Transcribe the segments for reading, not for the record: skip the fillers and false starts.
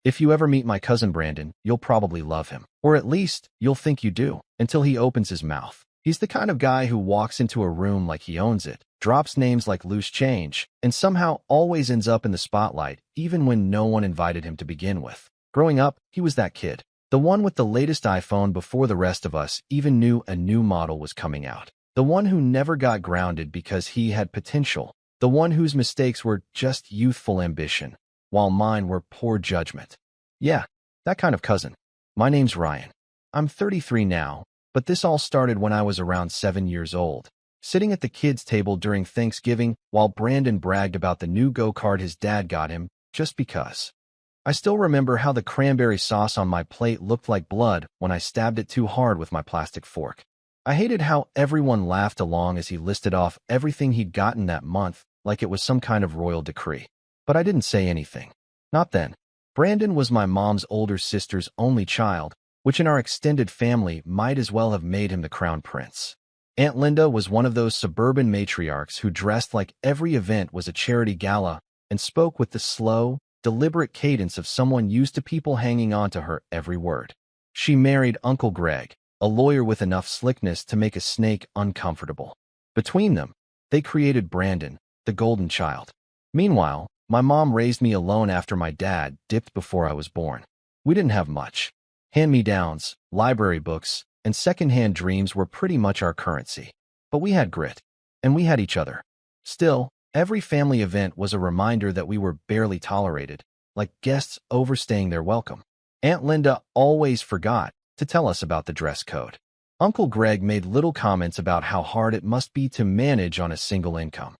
If you ever meet my cousin Brandon, you'll probably love him. Or at least, you'll think you do, until he opens his mouth. He's the kind of guy who walks into a room like he owns it, drops names like loose change, and somehow always ends up in the spotlight, even when no one invited him to begin with. Growing up, he was that kid. The one with the latest iPhone before the rest of us even knew a new model was coming out. The one who never got grounded because he had potential. The one whose mistakes were just youthful ambition, while mine were poor judgment. Yeah, that kind of cousin. My name's Ryan. I'm 33 now, but this all started when I was around 7 years old, sitting at the kids' table during Thanksgiving while Brandon bragged about the new go-kart his dad got him, just because. I still remember how the cranberry sauce on my plate looked like blood when I stabbed it too hard with my plastic fork. I hated how everyone laughed along as he listed off everything he'd gotten that month like it was some kind of royal decree. But I didn't say anything. Not then. Brandon was my mom's older sister's only child, which in our extended family might as well have made him the crown prince. Aunt Linda was one of those suburban matriarchs who dressed like every event was a charity gala and spoke with the slow, deliberate cadence of someone used to people hanging on to her every word. She married Uncle Greg, a lawyer with enough slickness to make a snake uncomfortable. Between them, they created Brandon, the golden child. Meanwhile, my mom raised me alone after my dad dipped before I was born. We didn't have much. Hand-me-downs, library books, and second-hand dreams were pretty much our currency. But we had grit. And we had each other. Still, every family event was a reminder that we were barely tolerated, like guests overstaying their welcome. Aunt Linda always forgot to tell us about the dress code. Uncle Greg made little comments about how hard it must be to manage on a single income.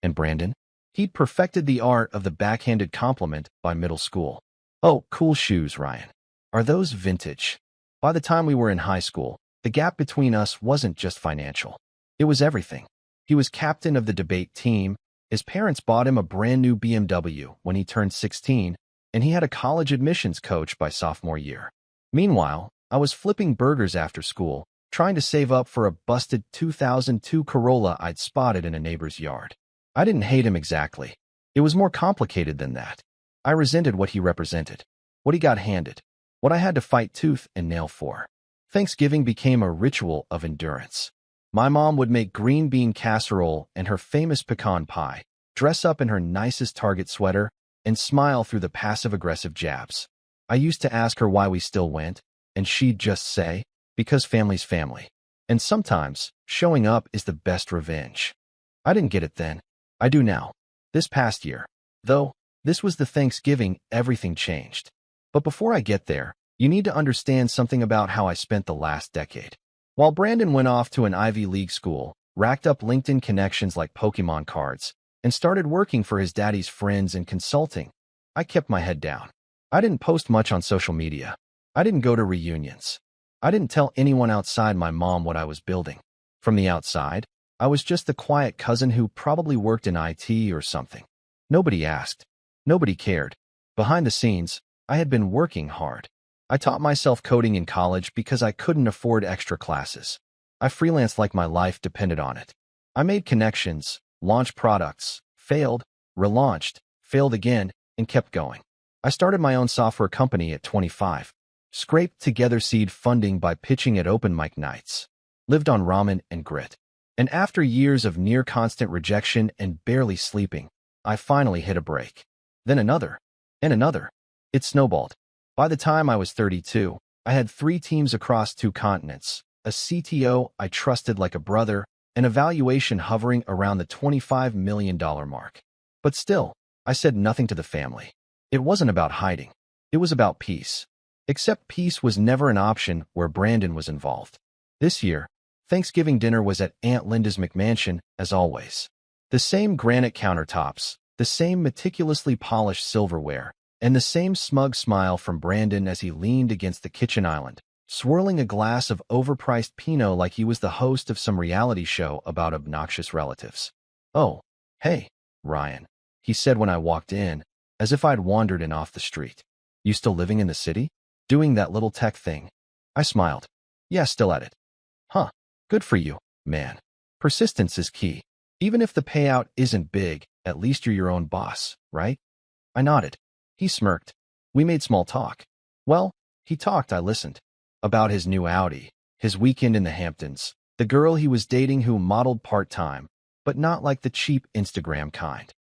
And Brandon? He'd perfected the art of the backhanded compliment by middle school. Oh, cool shoes, Ryan. Are those vintage? By the time we were in high school, the gap between us wasn't just financial. It was everything. He was captain of the debate team, his parents bought him a brand new BMW when he turned 16, and he had a college admissions coach by sophomore year. Meanwhile, I was flipping burgers after school, trying to save up for a busted 2002 Corolla I'd spotted in a neighbor's yard. I didn't hate him exactly. It was more complicated than that. I resented what he represented, what he got handed, what I had to fight tooth and nail for. Thanksgiving became a ritual of endurance. My mom would make green bean casserole and her famous pecan pie, dress up in her nicest Target sweater, and smile through the passive-aggressive jabs. I used to ask her why we still went, and she'd just say, because family's family. And sometimes, showing up is the best revenge. I didn't get it then. I do now. This past year. Though, this was the Thanksgiving everything changed. But before I get there, you need to understand something about how I spent the last decade. While Brandon went off to an Ivy League school, racked up LinkedIn connections like Pokemon cards, and started working for his daddy's friends in consulting, I kept my head down. I didn't post much on social media. I didn't go to reunions. I didn't tell anyone outside my mom what I was building. From the outside, I was just the quiet cousin who probably worked in IT or something. Nobody asked. Nobody cared. Behind the scenes, I had been working hard. I taught myself coding in college because I couldn't afford extra classes. I freelanced like my life depended on it. I made connections, launched products, failed, relaunched, failed again, and kept going. I started my own software company at 25. Scraped together seed funding by pitching at open mic nights. Lived on ramen and grit. And after years of near-constant rejection and barely sleeping, I finally hit a break. Then another. And another. It snowballed. By the time I was 32, I had 3 teams across 2 continents, a CTO I trusted like a brother, and a valuation hovering around the $25 million mark. But still, I said nothing to the family. It wasn't about hiding. It was about peace. Except peace was never an option where Brandon was involved. This year, Thanksgiving dinner was at Aunt Linda's McMansion, as always. The same granite countertops, the same meticulously polished silverware, and the same smug smile from Brandon as he leaned against the kitchen island, swirling a glass of overpriced Pinot like he was the host of some reality show about obnoxious relatives. "Oh, hey, Ryan," he said when I walked in, as if I'd wandered in off the street. "You still living in the city? Doing that little tech thing?" I smiled. "Yeah, still at it." "Huh. Good for you, man. Persistence is key. Even if the payout isn't big, at least you're your own boss, right?" I nodded. He smirked. We made small talk. Well, he talked, I listened. About his new Audi, his weekend in the Hamptons, the girl he was dating who modeled part-time, but not like the cheap Instagram kind.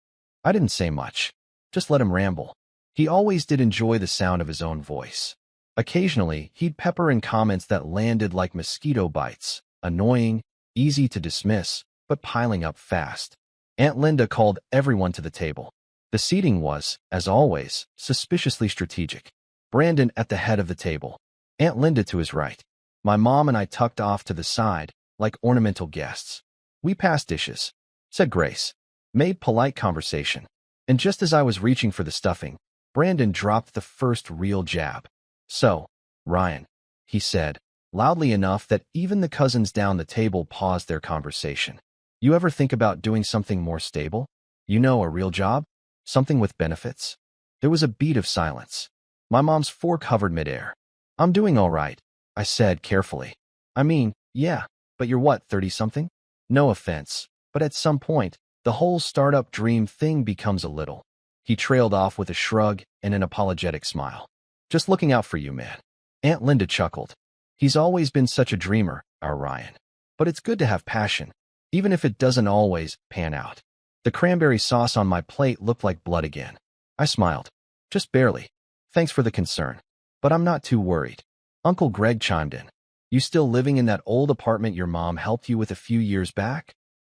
I didn't say much. Just let him ramble. He always did enjoy the sound of his own voice. Occasionally, he'd pepper in comments that landed like mosquito bites, annoying, easy to dismiss, but piling up fast. Aunt Linda called everyone to the table. The seating was, as always, suspiciously strategic. Brandon at the head of the table. Aunt Linda to his right. My mom and I tucked off to the side, like ornamental guests. We passed dishes. Said grace. Made polite conversation. And just as I was reaching for the stuffing, Brandon dropped the first real jab. So, Ryan, he said, loudly enough that even the cousins down the table paused their conversation. You ever think about doing something more stable? You know, a real job? Something with benefits? There was a beat of silence. My mom's fork hovered midair. I'm doing all right, I said carefully. I mean, yeah, but you're what, 30-something? No offense, but at some point, the whole startup dream thing becomes a little. He trailed off with a shrug and an apologetic smile. Just looking out for you, man. Aunt Linda chuckled. He's always been such a dreamer, our Ryan. But it's good to have passion, even if it doesn't always pan out. The cranberry sauce on my plate looked like blood again. I smiled. Just barely. Thanks for the concern. But I'm not too worried. Uncle Greg chimed in. You still living in that old apartment your mom helped you with a few years back?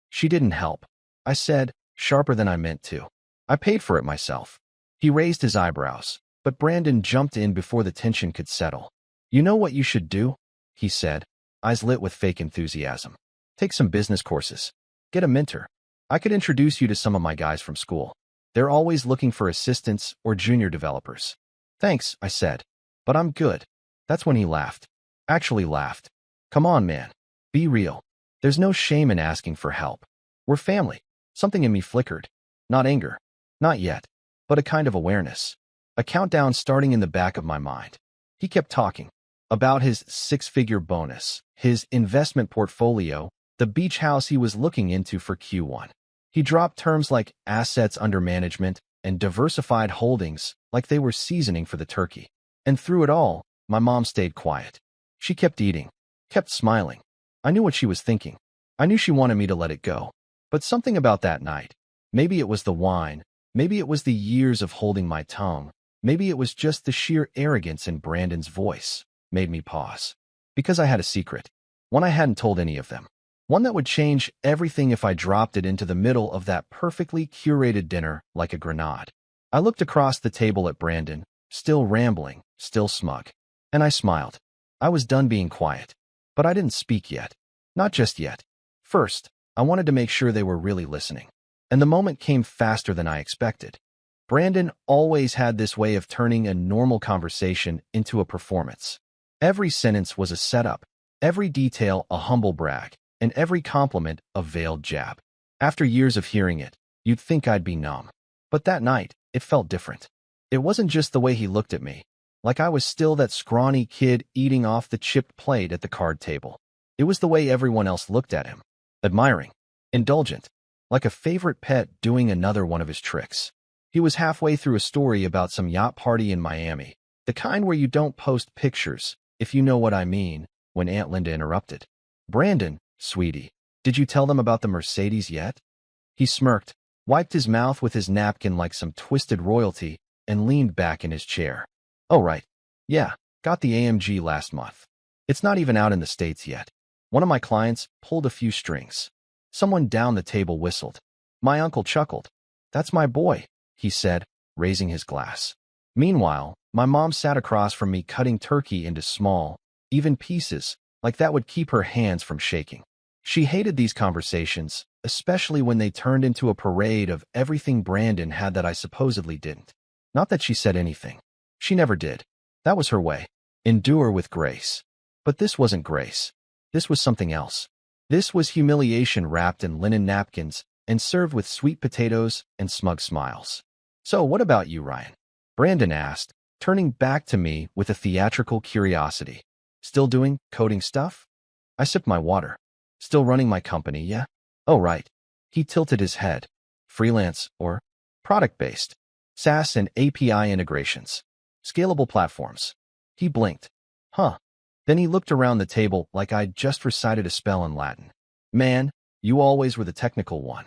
She didn't help, I said, sharper than I meant to. I paid for it myself. He raised his eyebrows, but Brandon jumped in before the tension could settle. You know what you should do? He said, eyes lit with fake enthusiasm. Take some business courses. Get a mentor. I could introduce you to some of my guys from school. They're always looking for assistants or junior developers. Thanks, I said. But I'm good. That's when he laughed. Actually laughed. Come on, man. Be real. There's no shame in asking for help. We're family. Something in me flickered. Not anger. Not yet. But a kind of awareness. A countdown starting in the back of my mind. He kept talking. About his six-figure bonus, his investment portfolio, the beach house he was looking into for Q1. He dropped terms like assets under management and diversified holdings like they were seasoning for the turkey. And through it all, my mom stayed quiet. She kept eating, kept smiling. I knew what she was thinking. I knew she wanted me to let it go. But something about that night, maybe it was the wine, maybe it was the years of holding my tongue, maybe it was just the sheer arrogance in Brandon's voice, made me pause. Because I had a secret, one I hadn't told any of them. One that would change everything if I dropped it into the middle of that perfectly curated dinner like a grenade. I looked across the table at Brandon, still rambling, still smug. And I smiled. I was done being quiet. But I didn't speak yet. Not just yet. First, I wanted to make sure they were really listening. And the moment came faster than I expected. Brandon always had this way of turning a normal conversation into a performance. Every sentence was a setup, every detail a humble brag, and every compliment a veiled jab. After years of hearing it, you'd think I'd be numb. But that night, it felt different. It wasn't just the way he looked at me, like I was still that scrawny kid eating off the chipped plate at the card table. It was the way everyone else looked at him, admiring, indulgent, like a favorite pet doing another one of his tricks. He was halfway through a story about some yacht party in Miami, the kind where you don't post pictures, if you know what I mean, when Aunt Linda interrupted. Brandon, sweetie, did you tell them about the Mercedes yet? He smirked, wiped his mouth with his napkin like some twisted royalty, and leaned back in his chair. Oh, right. Yeah, got the AMG last month. It's not even out in the States yet. One of my clients pulled a few strings. Someone down the table whistled. My uncle chuckled. That's my boy, he said, raising his glass. Meanwhile, my mom sat across from me cutting turkey into small, even pieces, like that would keep her hands from shaking. She hated these conversations, especially when they turned into a parade of everything Brandon had that I supposedly didn't. Not that she said anything. She never did. That was her way. Endure with grace. But this wasn't grace. This was something else. This was humiliation wrapped in linen napkins and served with sweet potatoes and smug smiles. So what about you, Ryan? Brandon asked, turning back to me with a theatrical curiosity. Still doing coding stuff? I sipped my water. Still running my company, yeah? Oh, right. He tilted his head. Freelance or product-based. SaaS and API integrations. Scalable platforms. He blinked. Huh. Then he looked around the table like I'd just recited a spell in Latin. Man, you always were the technical one.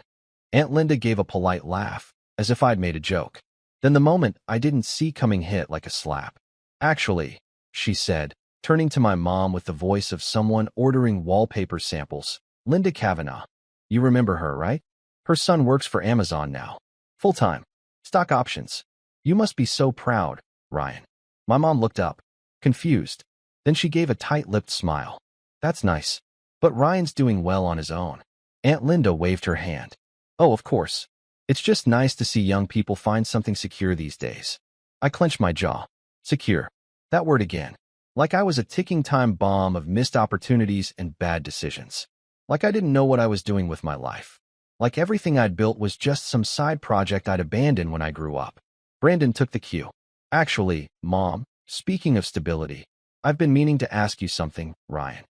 Aunt Linda gave a polite laugh, as if I'd made a joke. Then the moment I didn't see coming hit like a slap. Actually, she said, turning to my mom with the voice of someone ordering wallpaper samples, Linda Kavanaugh. You remember her, right? Her son works for Amazon now. Full-time. Stock options. You must be so proud, Ryan. My mom looked up, confused. Then she gave a tight-lipped smile. That's nice. But Ryan's doing well on his own. Aunt Linda waved her hand. Oh, of course. It's just nice to see young people find something secure these days. I clenched my jaw. Secure. That word again. Like I was a ticking time bomb of missed opportunities and bad decisions. Like I didn't know what I was doing with my life. Like everything I'd built was just some side project I'd abandoned when I grew up. Brandon took the cue. Actually, Mom, speaking of stability, I've been meaning to ask you something, Ryan.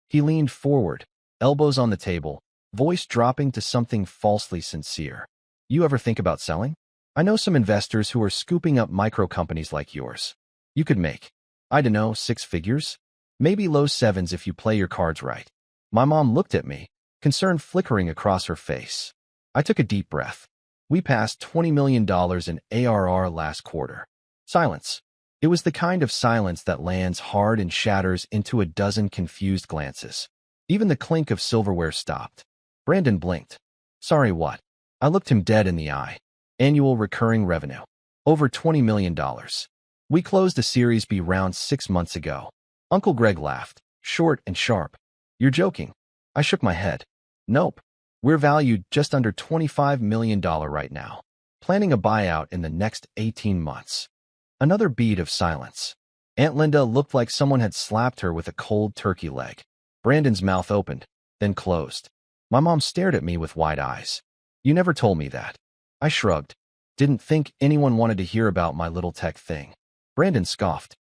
He leaned forward, elbows on the table, voice dropping to something falsely sincere. You ever think about selling? I know some investors who are scooping up micro companies like yours. You could make, I don't know, 6 figures? Maybe low 7s if you play your cards right. My mom looked at me, concern flickering across her face. I took a deep breath. We passed $20 million in ARR last quarter. Silence. It was the kind of silence that lands hard and shatters into a dozen confused glances. Even the clink of silverware stopped. Brandon blinked. Sorry, what? I looked him dead in the eye. Annual recurring revenue. Over $20 million. We closed a Series B round 6 months ago. Uncle Greg laughed, short and sharp. You're joking. I shook my head. Nope. We're valued just under $25 million right now. Planning a buyout in the next 18 months. Another beat of silence. Aunt Linda looked like someone had slapped her with a cold turkey leg. Brandon's mouth opened, then closed. My mom stared at me with wide eyes. You never told me that. I shrugged. Didn't think anyone wanted to hear about my little tech thing. Brandon scoffed.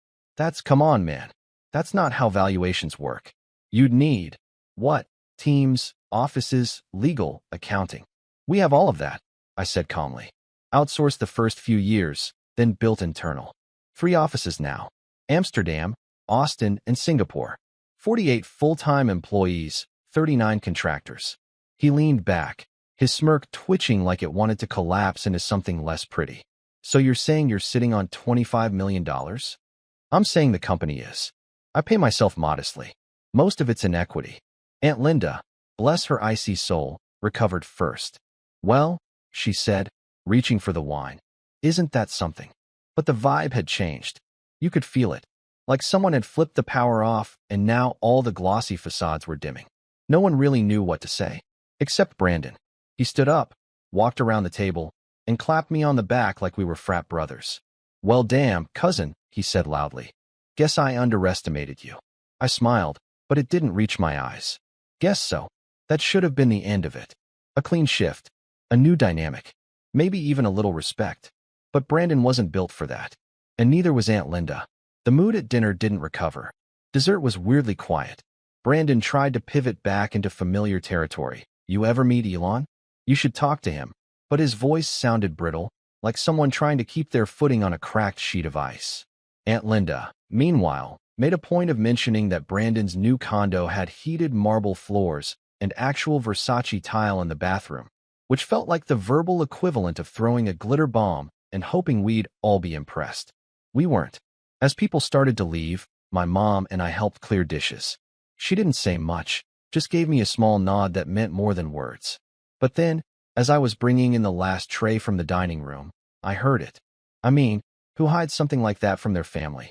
Come on, man. That's not how valuations work. You'd need, what? Teams, offices, legal, accounting. We have all of that, I said calmly. Outsourced the first few years, then built internal. 3 offices now. Amsterdam, Austin, and Singapore. 48 full-time employees, 39 contractors. He leaned back, his smirk twitching like it wanted to collapse into something less pretty. So you're saying you're sitting on $25 million? I'm saying the company is. I pay myself modestly. Most of it's in equity. Aunt Linda, bless her icy soul, recovered first. Well, she said, reaching for the wine. Isn't that something? But the vibe had changed. You could feel it. Like someone had flipped the power off and now all the glossy facades were dimming. No one really knew what to say. Except Brandon. He stood up, walked around the table, and clapped me on the back like we were frat brothers. Well, damn, cousin, he said loudly. Guess I underestimated you. I smiled, but it didn't reach my eyes. Guess so. That should have been the end of it. A clean shift. A new dynamic. Maybe even a little respect. But Brandon wasn't built for that. And neither was Aunt Linda. The mood at dinner didn't recover. Dessert was weirdly quiet. Brandon tried to pivot back into familiar territory. You ever meet Elon? You should talk to him. But his voice sounded brittle, like someone trying to keep their footing on a cracked sheet of ice. Aunt Linda, meanwhile, made a point of mentioning that Brandon's new condo had heated marble floors and actual Versace tile in the bathroom, which felt like the verbal equivalent of throwing a glitter bomb and hoping we'd all be impressed. We weren't. As people started to leave, my mom and I helped clear dishes. She didn't say much, just gave me a small nod that meant more than words. But then, as I was bringing in the last tray from the dining room, I heard it. I mean, who hides something like that from their family?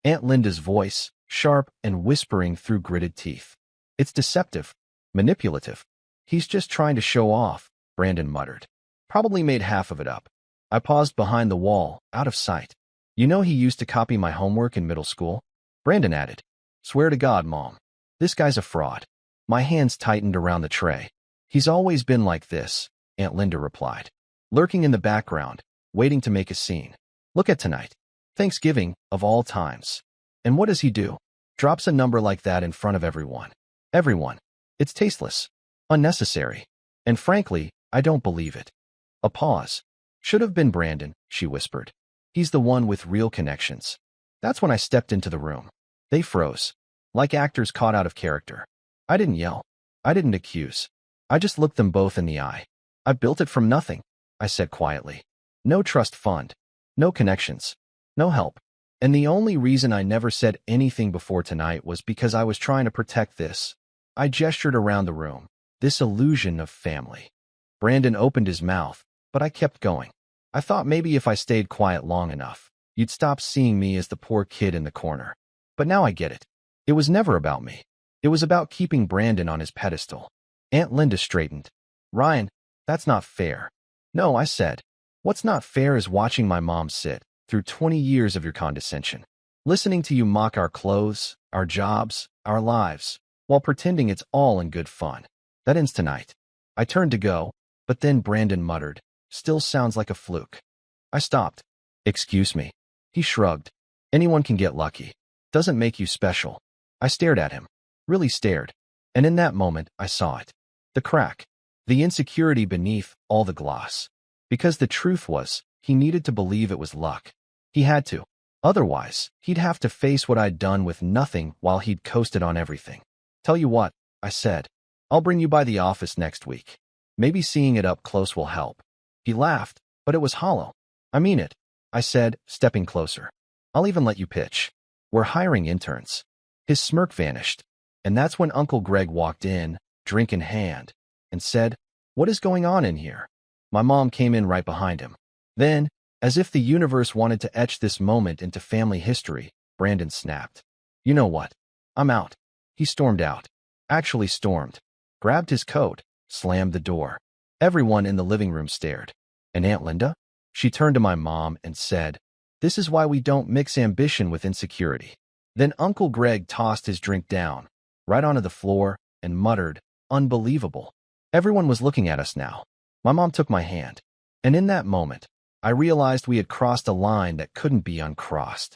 Aunt Linda's voice, sharp and whispering through gritted teeth. It's deceptive, manipulative. He's just trying to show off, Brandon muttered. Probably made half of it up. I paused behind the wall, out of sight. You know he used to copy my homework in middle school? Brandon added. Swear to God, Mom. This guy's a fraud. My hands tightened around the tray. He's always been like this, Aunt Linda replied. Lurking in the background, waiting to make a scene. Look at tonight. Thanksgiving, of all times. And what does he do? Drops a number like that in front of everyone. Everyone. It's tasteless. Unnecessary. And frankly, I don't believe it. A pause. Should have been Brandon, she whispered. He's the one with real connections. That's when I stepped into the room. They froze, like actors caught out of character. I didn't yell. I didn't accuse. I just looked them both in the eye. I built it from nothing, I said quietly. No trust fund. No connections. No help. And the only reason I never said anything before tonight was because I was trying to protect this. I gestured around the room. This illusion of family. Brandon opened his mouth, but I kept going. I thought maybe if I stayed quiet long enough, you'd stop seeing me as the poor kid in the corner. But now I get it. It was never about me. It was about keeping Brandon on his pedestal. Aunt Linda straightened. Ryan, that's not fair. No, I said. What's not fair is watching my mom sit through 20 years of your condescension. Listening to you mock our clothes, our jobs, our lives, while pretending it's all in good fun. That ends tonight. I turned to go, but then Brandon muttered, still sounds like a fluke. I stopped. Excuse me. He shrugged. Anyone can get lucky. Doesn't make you special. I stared at him. Really stared. And in that moment, I saw it. The crack. The insecurity beneath all the gloss. Because the truth was, he needed to believe it was luck. He had to. Otherwise, he'd have to face what I'd done with nothing while he'd coasted on everything. Tell you what, I said. I'll bring you by the office next week. Maybe seeing it up close will help. He laughed, but it was hollow. I mean it, I said, stepping closer. I'll even let you pitch. We're hiring interns. His smirk vanished. And that's when Uncle Greg walked in, drink in hand, and said, What is going on in here? My mom came in right behind him. Then, as if the universe wanted to etch this moment into family history, Brandon snapped. You know what? I'm out. He stormed out. Actually stormed. Grabbed his coat, slammed the door. Everyone in the living room stared. And Aunt Linda? She turned to my mom and said, This is why we don't mix ambition with insecurity. Then Uncle Greg tossed his drink down, right onto the floor, and muttered, Unbelievable. Everyone was looking at us now. My mom took my hand. And in that moment, I realized we had crossed a line that couldn't be uncrossed.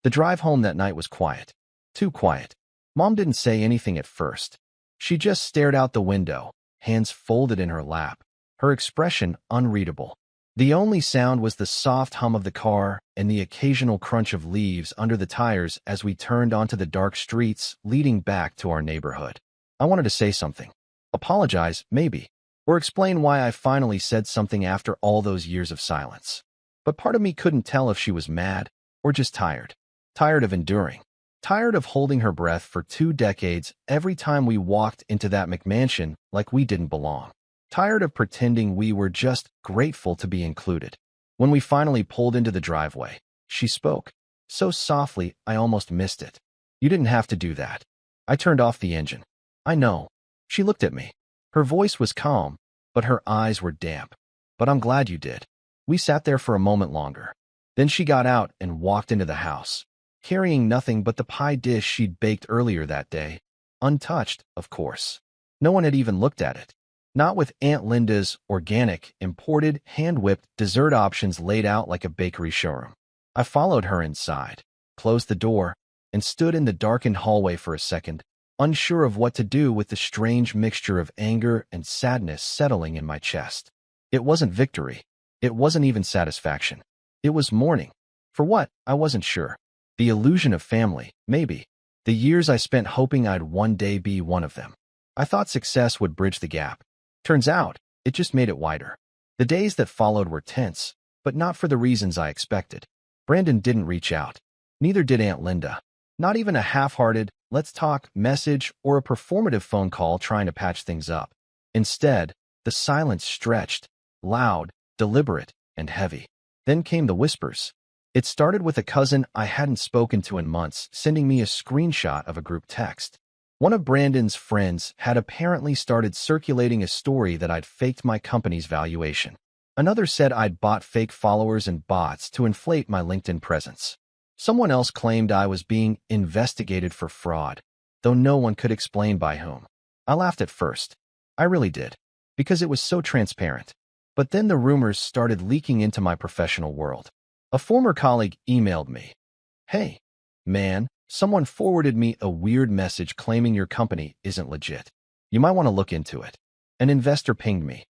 The drive home that night was quiet. Too quiet. Mom didn't say anything at first. She just stared out the window, hands folded in her lap, her expression unreadable. The only sound was the soft hum of the car and the occasional crunch of leaves under the tires as we turned onto the dark streets leading back to our neighborhood. I wanted to say something. Apologize, maybe. Or explain why I finally said something after all those years of silence. But part of me couldn't tell if she was mad or just tired. Tired of enduring. Tired of holding her breath for 2 decades every time we walked into that McMansion like we didn't belong. Tired of pretending we were just grateful to be included. When we finally pulled into the driveway, she spoke. So softly, I almost missed it. You didn't have to do that. I turned off the engine. I know. She looked at me. Her voice was calm, but her eyes were damp. But I'm glad you did. We sat there for a moment longer. Then she got out and walked into the house, carrying nothing but the pie dish she'd baked earlier that day. Untouched, of course. No one had even looked at it. Not with Aunt Linda's organic, imported, hand-whipped dessert options laid out like a bakery showroom. I followed her inside, closed the door, and stood in the darkened hallway for a second, unsure of what to do with the strange mixture of anger and sadness settling in my chest. It wasn't victory. It wasn't even satisfaction. It was mourning. For what? I wasn't sure. The illusion of family, maybe. The years I spent hoping I'd one day be one of them. I thought success would bridge the gap. Turns out, it just made it wider. The days that followed were tense, but not for the reasons I expected. Brandon didn't reach out. Neither did Aunt Linda. Not even a half-hearted, let's talk message or a performative phone call trying to patch things up. Instead, the silence stretched, loud, deliberate, and heavy. Then came the whispers. It started with a cousin I hadn't spoken to in months sending me a screenshot of a group text. One of Brandon's friends had apparently started circulating a story that I'd faked my company's valuation. Another said I'd bought fake followers and bots to inflate my LinkedIn presence. Someone else claimed I was being investigated for fraud, though no one could explain by whom. I laughed at first. I really did, because it was so transparent. But then the rumors started leaking into my professional world. A former colleague emailed me. Hey, man, someone forwarded me a weird message claiming your company isn't legit. You might want to look into it. An investor pinged me.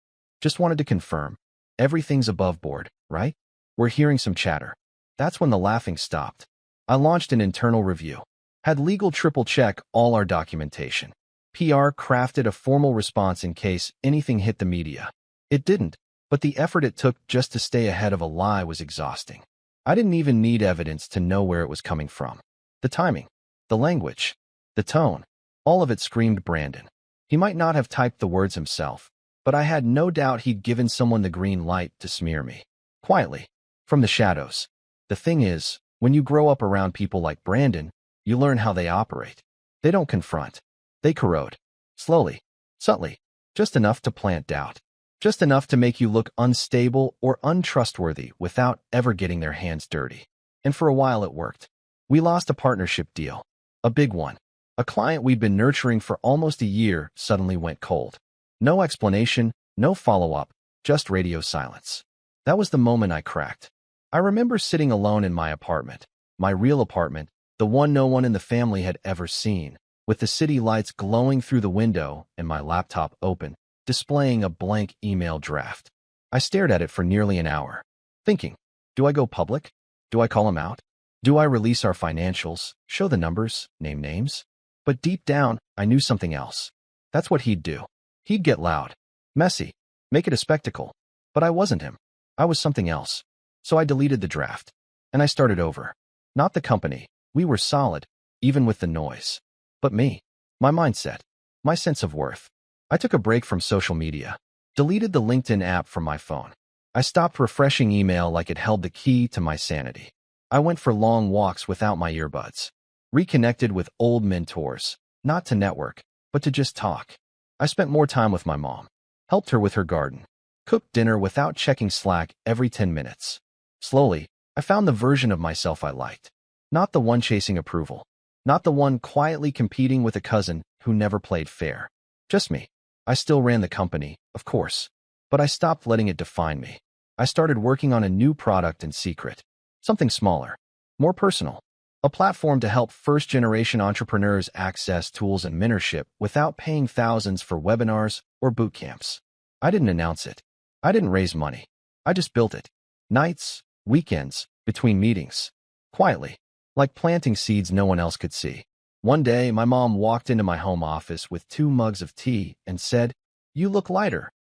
Just wanted to confirm. Everything's above board, right? We're hearing some chatter. That's when the laughing stopped. I launched an internal review. Had legal triple-check all our documentation. PR crafted a formal response in case anything hit the media. It didn't, but the effort it took just to stay ahead of a lie was exhausting. I didn't even need evidence to know where it was coming from. The timing, the language, the tone, all of it screamed Brandon. He might not have typed the words himself, but I had no doubt he'd given someone the green light to smear me. Quietly, from the shadows. The thing is, when you grow up around people like Brandon, you learn how they operate. They don't confront. They corrode. Slowly, subtly, just enough to plant doubt. Just enough to make you look unstable or untrustworthy without ever getting their hands dirty. And for a while it worked. We lost a partnership deal. A big one. A client we'd been nurturing for almost a year suddenly went cold. No explanation, no follow-up, just radio silence. That was the moment I cracked. I remember sitting alone in my apartment, my real apartment, the one no one in the family had ever seen, with the city lights glowing through the window and my laptop open, displaying a blank email draft. I stared at it for nearly an hour, thinking, do I go public? Do I call him out? Do I release our financials, show the numbers, name names? But deep down, I knew something else. That's what he'd do. He'd get loud, messy, make it a spectacle. But I wasn't him. I was something else. So I deleted the draft. And I started over. Not the company. We were solid, even with the noise. But me. My mindset. My sense of worth. I took a break from social media. Deleted the LinkedIn app from my phone. I stopped refreshing email like it held the key to my sanity. I went for long walks without my earbuds. Reconnected with old mentors. Not to network, but to just talk. I spent more time with my mom. Helped her with her garden. Cooked dinner without checking Slack every 10 minutes. Slowly, I found the version of myself I liked. Not the one chasing approval. Not the one quietly competing with a cousin who never played fair. Just me. I still ran the company, of course. But I stopped letting it define me. I started working on a new product in secret. Something smaller. More personal. A platform to help first-generation entrepreneurs access tools and mentorship without paying thousands for webinars or boot camps. I didn't announce it. I didn't raise money. I just built it. Nights, weekends, between meetings. Quietly. Like planting seeds no one else could see. One day, my mom walked into my home office with 2 mugs of tea and said, "You look lighter."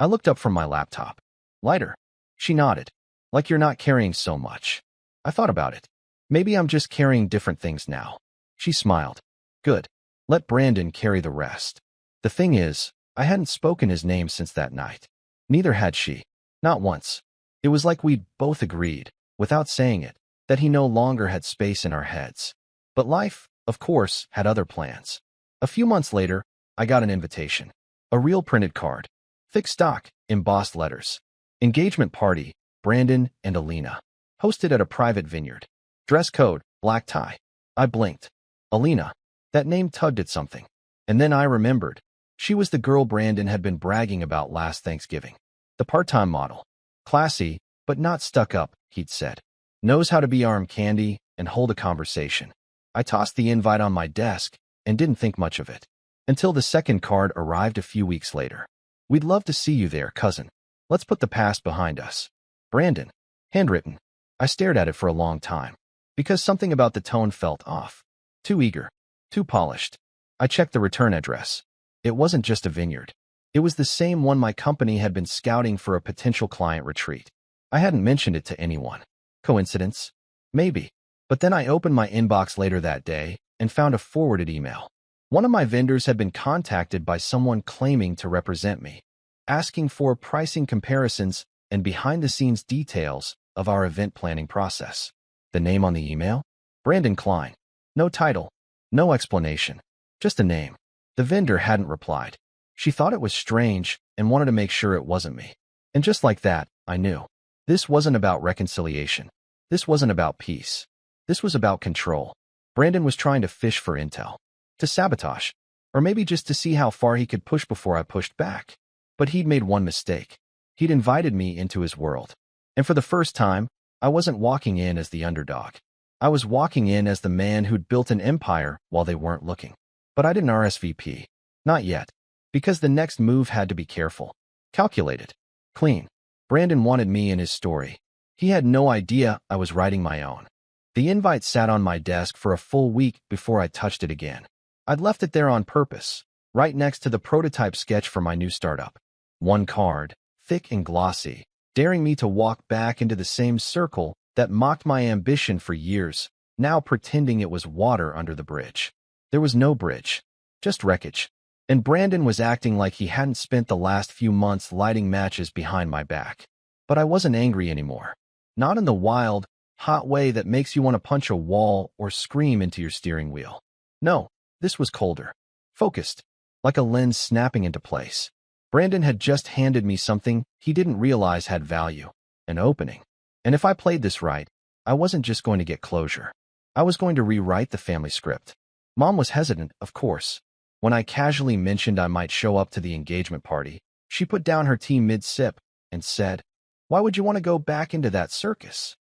I looked up from my laptop. Lighter. She nodded. Like you're not carrying so much. I thought about it. Maybe I'm just carrying different things now. She smiled. Good. Let Brandon carry the rest. The thing is, I hadn't spoken his name since that night. Neither had she. Not once. It was like we'd both agreed, without saying it, that he no longer had space in our heads. But life, of course, had other plans. A few months later, I got an invitation. A real printed card. Thick stock, embossed letters. Engagement party, Brandon and Alina. Hosted at a private vineyard. Dress code, black tie. I blinked. Alina. That name tugged at something. And then I remembered. She was the girl Brandon had been bragging about last Thanksgiving. The part-time model. Classy, but not stuck up, he'd said. Knows how to be arm candy and hold a conversation. I tossed the invite on my desk and didn't think much of it. Until the second card arrived a few weeks later. We'd love to see you there, cousin. Let's put the past behind us. Brandon. Handwritten. I stared at it for a long time. Because something about the tone felt off. Too eager. Too polished. I checked the return address. It wasn't just a vineyard. It was the same one my company had been scouting for a potential client retreat. I hadn't mentioned it to anyone. Coincidence? Maybe. But then I opened my inbox later that day and found a forwarded email. One of my vendors had been contacted by someone claiming to represent me, asking for pricing comparisons and behind-the-scenes details of our event planning process. The name on the email? Brandon Klein. No title. No explanation. Just a name. The vendor hadn't replied. She thought it was strange and wanted to make sure it wasn't me. And just like that, I knew. This wasn't about reconciliation. This wasn't about peace. This was about control. Brandon was trying to fish for intel. To sabotage. Or maybe just to see how far he could push before I pushed back. But he'd made one mistake. He'd invited me into his world. And for the first time, I wasn't walking in as the underdog. I was walking in as the man who'd built an empire while they weren't looking. But I didn't RSVP. Not yet. Because the next move had to be careful. Calculated. Clean. Brandon wanted me in his story. He had no idea I was writing my own. The invite sat on my desk for a full week before I touched it again. I'd left it there on purpose, right next to the prototype sketch for my new startup. One card, thick and glossy, daring me to walk back into the same circle that mocked my ambition for years, now pretending it was water under the bridge. There was no bridge, just wreckage. And Brandon was acting like he hadn't spent the last few months lighting matches behind my back. But I wasn't angry anymore. Not in the wild, hot way that makes you want to punch a wall or scream into your steering wheel. No, this was colder, focused, like a lens snapping into place. Brandon had just handed me something he didn't realize had value, an opening. And if I played this right, I wasn't just going to get closure. I was going to rewrite the family script. Mom was hesitant, of course. When I casually mentioned I might show up to the engagement party, she put down her tea mid-sip and said, "Why would you want to go back into that circus?"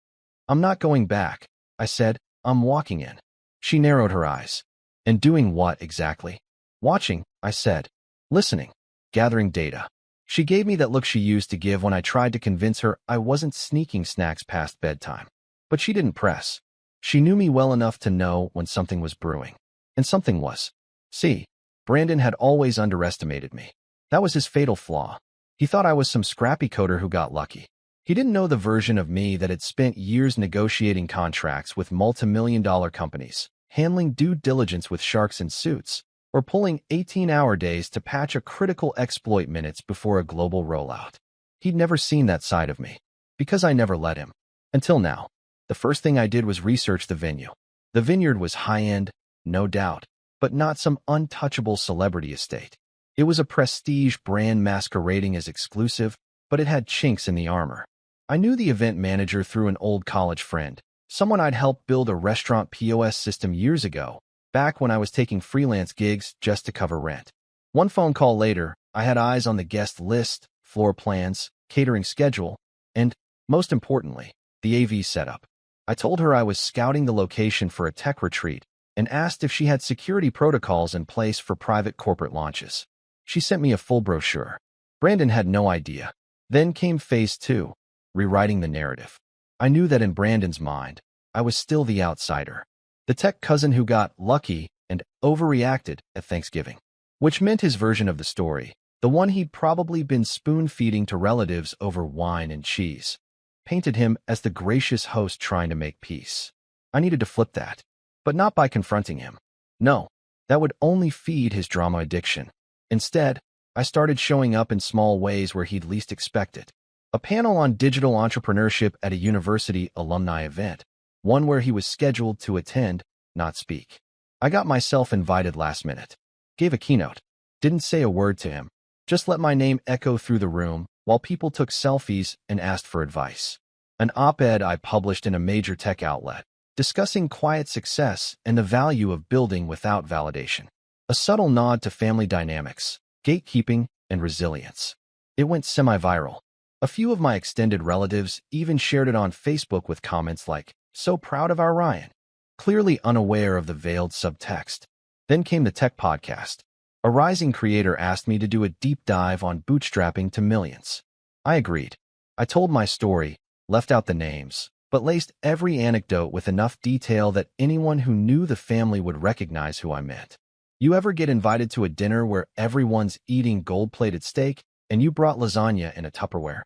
"I'm not going back," I said. "I'm walking in." She narrowed her eyes. "And doing what exactly?" "Watching," I said. "Listening. Gathering data." She gave me that look she used to give when I tried to convince her I wasn't sneaking snacks past bedtime. But she didn't press. She knew me well enough to know when something was brewing. And something was. See, Brandon had always underestimated me. That was his fatal flaw. He thought I was some scrappy coder who got lucky. He didn't know the version of me that had spent years negotiating contracts with multi-million-dollar companies, handling due diligence with sharks in suits, or pulling 18-hour days to patch a critical exploit minutes before a global rollout. He'd never seen that side of me, because I never let him. Until now. The first thing I did was research the venue. The vineyard was high-end, no doubt, but not some untouchable celebrity estate. It was a prestige brand masquerading as exclusive, but it had chinks in the armor. I knew the event manager through an old college friend, someone I'd helped build a restaurant POS system years ago, back when I was taking freelance gigs just to cover rent. One phone call later, I had eyes on the guest list, floor plans, catering schedule, and, most importantly, the AV setup. I told her I was scouting the location for a tech retreat and asked if she had security protocols in place for private corporate launches. She sent me a full brochure. Brandon had no idea. Then came phase 2, rewriting the narrative. I knew that in Brandon's mind, I was still the outsider, the tech cousin who got lucky and overreacted at Thanksgiving, which meant his version of the story, the one he'd probably been spoon-feeding to relatives over wine and cheese, painted him as the gracious host trying to make peace. I needed to flip that, but not by confronting him. No, that would only feed his drama addiction. Instead, I started showing up in small ways where he'd least expect it. A panel on digital entrepreneurship at a university alumni event, one where he was scheduled to attend, not speak. I got myself invited last minute. Gave a keynote. Didn't say a word to him. Just let my name echo through the room while people took selfies and asked for advice. An op-ed I published in a major tech outlet, discussing quiet success and the value of building without validation. A subtle nod to family dynamics, gatekeeping, and resilience. It went semi-viral. A few of my extended relatives even shared it on Facebook with comments like, "So proud of our Ryan," clearly unaware of the veiled subtext. Then came the tech podcast. A rising creator asked me to do a deep dive on bootstrapping to millions. I agreed. I told my story, left out the names, but laced every anecdote with enough detail that anyone who knew the family would recognize who I meant. You ever get invited to a dinner where everyone's eating gold-plated steak and you brought lasagna in a Tupperware?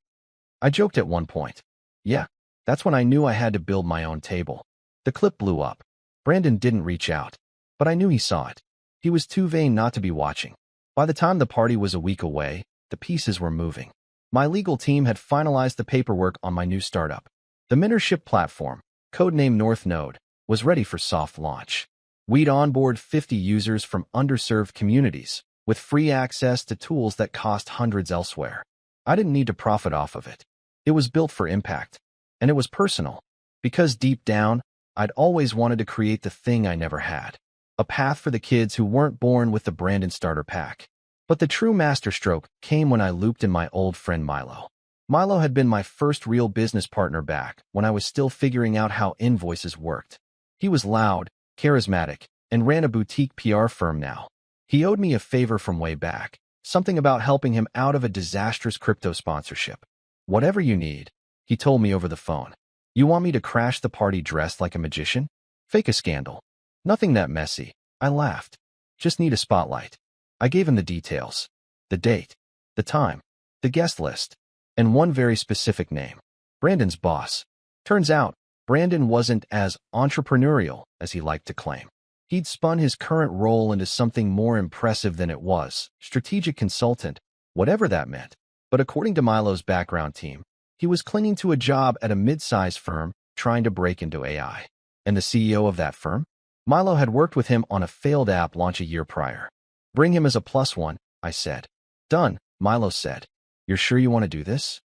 I joked at one point. Yeah, that's when I knew I had to build my own table. The clip blew up. Brandon didn't reach out, but I knew he saw it. He was too vain not to be watching. By the time the party was a week away, the pieces were moving. My legal team had finalized the paperwork on my new startup. The mentorship platform, codenamed North Node, was ready for soft launch. We'd onboard 50 users from underserved communities, with free access to tools that cost hundreds elsewhere. I didn't need to profit off of it. It was built for impact, and it was personal, because deep down, I'd always wanted to create the thing I never had. A path for the kids who weren't born with the Brandon starter pack. But the true masterstroke came when I looped in my old friend Milo. Milo had been my first real business partner back when I was still figuring out how invoices worked. He was loud, charismatic, and ran a boutique PR firm now. He owed me a favor from way back, something about helping him out of a disastrous crypto sponsorship. "Whatever you need," he told me over the phone. You want me to crash the party dressed like a magician? Fake a scandal. Nothing that messy. I laughed. Just need a spotlight. I gave him the details. The date, the time, the guest list, and one very specific name. Brandon's boss. Turns out, Brandon wasn't as entrepreneurial as he liked to claim. He'd spun his current role into something more impressive than it was, strategic consultant, whatever that meant. But according to Milo's background team, he was clinging to a job at a mid-sized firm trying to break into AI. And the CEO of that firm? Milo had worked with him on a failed app launch a year prior. Bring him as a +1, I said. Done, Milo said. You're sure you want to do this?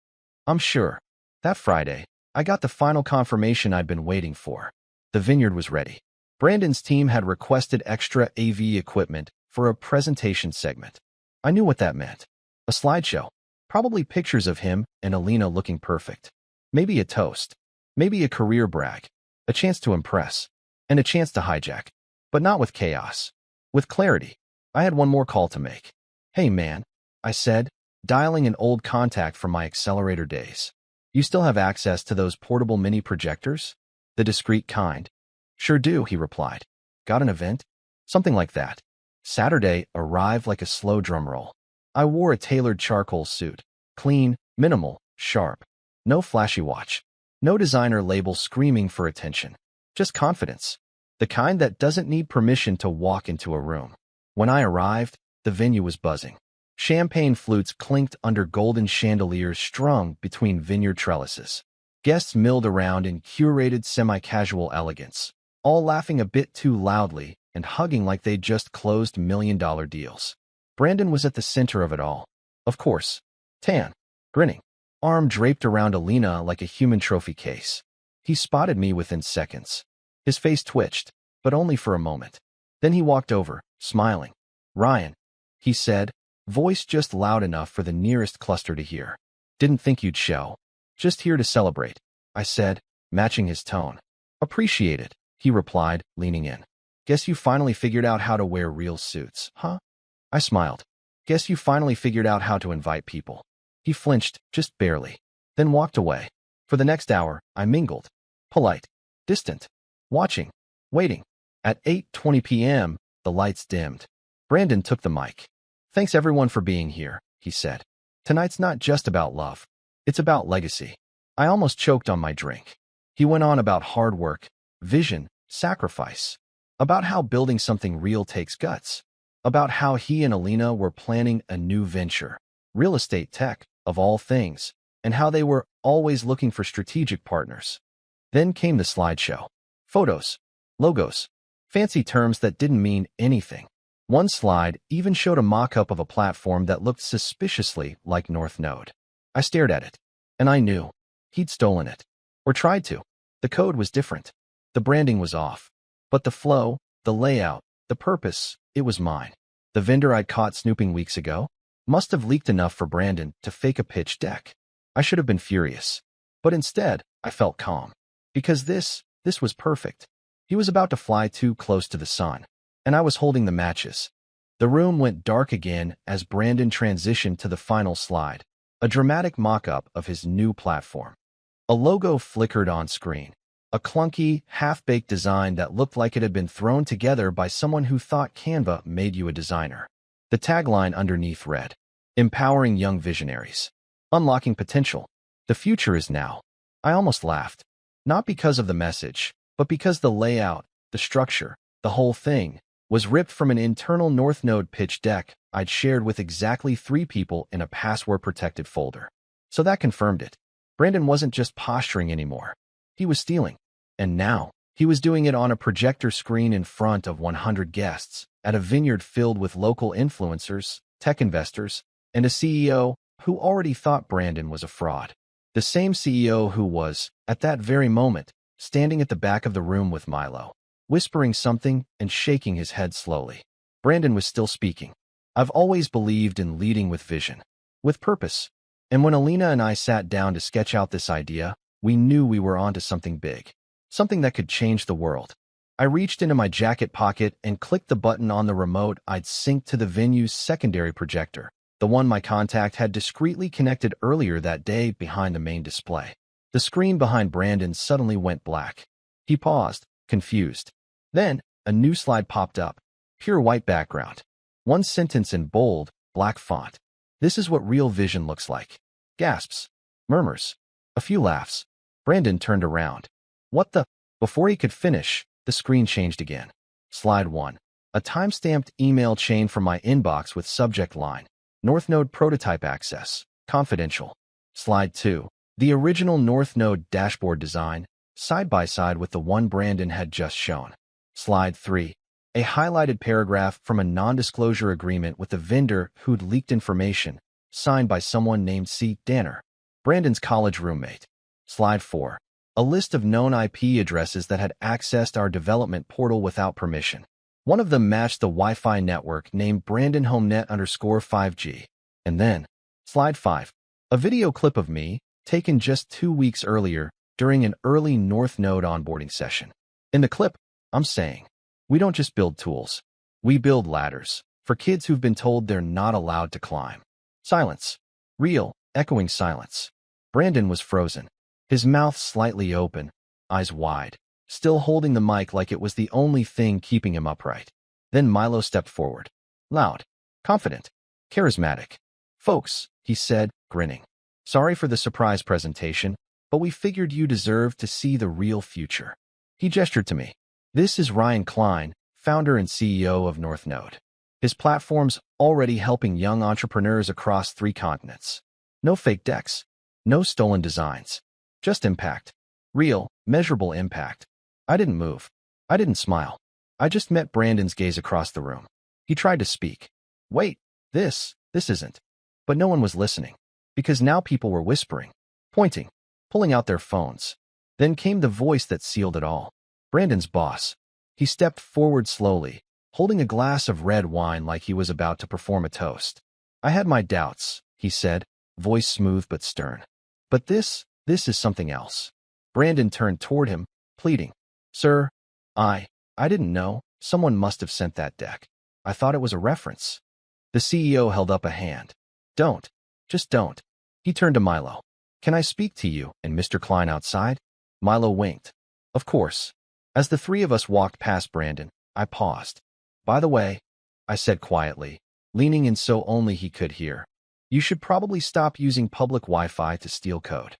I'm sure. That Friday, I got the final confirmation I'd been waiting for. The vineyard was ready. Brandon's team had requested extra AV equipment for a presentation segment. I knew what that meant. A slideshow. Probably pictures of him and Alina looking perfect. Maybe a toast. Maybe a career brag. A chance to impress. And a chance to hijack. But not with chaos. With clarity. I had one more call to make. Hey man, I said, dialing an old contact from my accelerator days. You still have access to those portable mini projectors? The discreet kind. Sure do, he replied. Got an event? Something like that. Saturday arrived like a slow drum roll. I wore a tailored charcoal suit. Clean, minimal, sharp. No flashy watch. No designer label screaming for attention. Just confidence. The kind that doesn't need permission to walk into a room. When I arrived, the venue was buzzing. Champagne flutes clinked under golden chandeliers strung between vineyard trellises. Guests milled around in curated semi-casual elegance, all laughing a bit too loudly and hugging like they'd just closed million-dollar deals. Brandon was at the center of it all. Of course. Tan. Grinning. Arm draped around Alina like a human trophy case. He spotted me within seconds. His face twitched, but only for a moment. Then he walked over, smiling. Ryan, he said, voice just loud enough for the nearest cluster to hear. Didn't think you'd show. Just here to celebrate, I said, matching his tone. Appreciate it, he replied, leaning in. Guess you finally figured out how to wear real suits, huh? I smiled. Guess you finally figured out how to invite people. He flinched, just barely, then walked away. For the next hour, I mingled. Polite. Distant. Watching. Waiting. At 8:20 p.m., the lights dimmed. Brandon took the mic. Thanks everyone for being here, he said. Tonight's not just about love. It's about legacy. I almost choked on my drink. He went on about hard work, vision, sacrifice. About how building something real takes guts. About how he and Alina were planning a new venture. Real estate tech, of all things. And how they were always looking for strategic partners. Then came the slideshow. Photos. Logos. Fancy terms that didn't mean anything. One slide even showed a mock-up of a platform that looked suspiciously like North Node. I stared at it, and I knew. He'd stolen it. Or tried to. The code was different. The branding was off. But the flow, the layout, the purpose, it was mine. The vendor I'd caught snooping weeks ago must have leaked enough for Brandon to fake a pitch deck. I should have been furious. But instead, I felt calm. Because this was perfect. He was about to fly too close to the sun, and I was holding the matches. The room went dark again as Brandon transitioned to the final slide, a dramatic mock-up of his new platform. A logo flickered on screen, a clunky, half-baked design that looked like it had been thrown together by someone who thought Canva made you a designer. The tagline underneath read, Empowering Young Visionaries. Unlocking Potential. The future is now. I almost laughed. Not because of the message, but because the layout, the structure, the whole thing, was ripped from an internal North Node pitch deck I'd shared with exactly 3 people in a password-protected folder. So that confirmed it. Brandon wasn't just posturing anymore. He was stealing. And now, he was doing it on a projector screen in front of 100 guests, at a vineyard filled with local influencers, tech investors, and a CEO who already thought Brandon was a fraud. The same CEO who was, at that very moment, standing at the back of the room with Milo, whispering something and shaking his head slowly. Brandon was still speaking. I've always believed in leading with vision, with purpose. And when Alina and I sat down to sketch out this idea, we knew we were onto something big, something that could change the world. I reached into my jacket pocket and clicked the button on the remote I'd synced to the venue's secondary projector, the one my contact had discreetly connected earlier that day behind the main display. The screen behind Brandon suddenly went black. He paused, confused. Then, a new slide popped up. Pure white background. One sentence in bold, black font. This is what real vision looks like. Gasps. Murmurs. A few laughs. Brandon turned around. What the? Before he could finish, the screen changed again. Slide 1. A time-stamped email chain from my inbox with subject line. North Node prototype access. Confidential. Slide 2. The original North Node dashboard design, side by side with the one Brandon had just shown. Slide 3. A highlighted paragraph from a non-disclosure agreement with a vendor who'd leaked information, signed by someone named C. Danner, Brandon's college roommate. Slide 4. A list of known IP addresses that had accessed our development portal without permission. One of them matched the Wi-Fi network named BrandonHomeNet_5G. And then, Slide 5. A video clip of me, taken just 2 weeks earlier during an early North Node onboarding session. In the clip, I'm saying, we don't just build tools. We build ladders for kids who've been told they're not allowed to climb. Silence. Real, echoing silence. Brandon was frozen, his mouth slightly open, eyes wide, still holding the mic like it was the only thing keeping him upright. Then Milo stepped forward. Loud, confident, charismatic. Folks, he said, grinning. Sorry for the surprise presentation, but we figured you deserved to see the real future. He gestured to me. This is Ryan Klein, founder and CEO of North Node. His platform's already helping young entrepreneurs across 3 continents. No fake decks. No stolen designs. Just impact. Real, measurable impact. I didn't move. I didn't smile. I just met Brandon's gaze across the room. He tried to speak. Wait, this isn't. But no one was listening. Because now people were whispering, pointing, pulling out their phones. Then came the voice that sealed it all. Brandon's boss. He stepped forward slowly, holding a glass of red wine like he was about to perform a toast. I had my doubts, he said, voice smooth but stern. But this is something else. Brandon turned toward him, pleading. Sir, I didn't know. Someone must have sent that deck. I thought it was a reference. The CEO held up a hand. Don't. Just don't. He turned to Milo. Can I speak to you and Mr. Klein outside? Milo winked. Of course. As the 3 of us walked past Brandon, I paused. By the way, I said quietly, leaning in so only he could hear, you should probably stop using public Wi-Fi to steal code.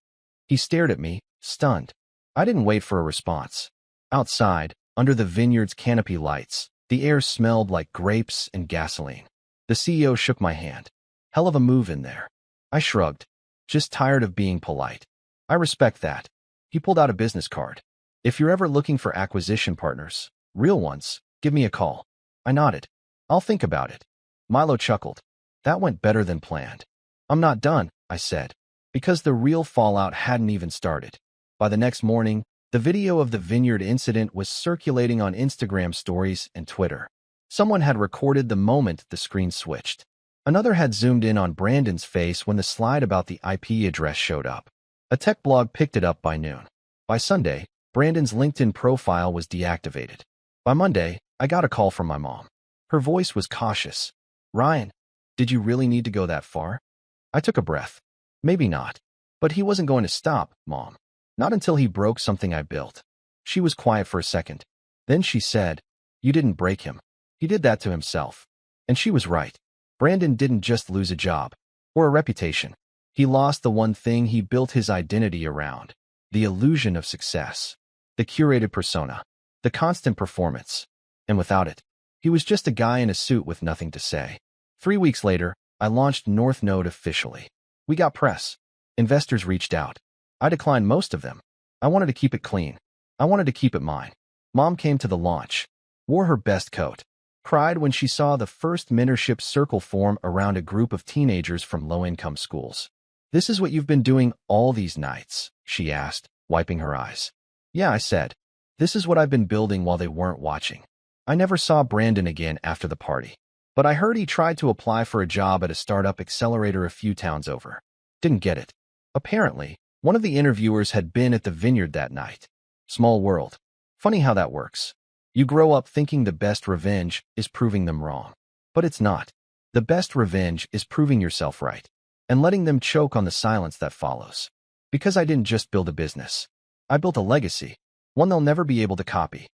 He stared at me, stunned. I didn't wait for a response. Outside, under the vineyard's canopy lights, the air smelled like grapes and gasoline. The CEO shook my hand. Hell of a move in there. I shrugged. Just tired of being polite. I respect that. He pulled out a business card. If you're ever looking for acquisition partners, real ones, give me a call. I nodded. I'll think about it. Milo chuckled. That went better than planned. I'm not done, I said, because the real fallout hadn't even started. By the next morning, the video of the vineyard incident was circulating on Instagram stories and Twitter. Someone had recorded the moment the screen switched. Another had zoomed in on Brandon's face when the slide about the IP address showed up. A tech blog picked it up by noon. By Sunday, Brandon's LinkedIn profile was deactivated. By Monday, I got a call from my mom. Her voice was cautious. Ryan, did you really need to go that far? I took a breath. Maybe not. But he wasn't going to stop, Mom. Not until he broke something I built. She was quiet for a second. Then she said, you didn't break him. He did that to himself. And she was right. Brandon didn't just lose a job or a reputation. He lost the one thing he built his identity around. The illusion of success. The curated persona. The constant performance. And without it, he was just a guy in a suit with nothing to say. 3 weeks later, I launched North Node officially. We got press. Investors reached out. I declined most of them. I wanted to keep it clean. I wanted to keep it mine. Mom came to the launch. Wore her best coat. Cried when she saw the first mentorship circle form around a group of teenagers from low-income schools. This is what you've been doing all these nights, she asked, wiping her eyes. Yeah, I said. This is what I've been building while they weren't watching. I never saw Brandon again after the party. But I heard he tried to apply for a job at a startup accelerator a few towns over. Didn't get it. Apparently, one of the interviewers had been at the vineyard that night. Small world. Funny how that works. You grow up thinking the best revenge is proving them wrong. But it's not. The best revenge is proving yourself right and letting them choke on the silence that follows. Because I didn't just build a business. I built a legacy, one they'll never be able to copy.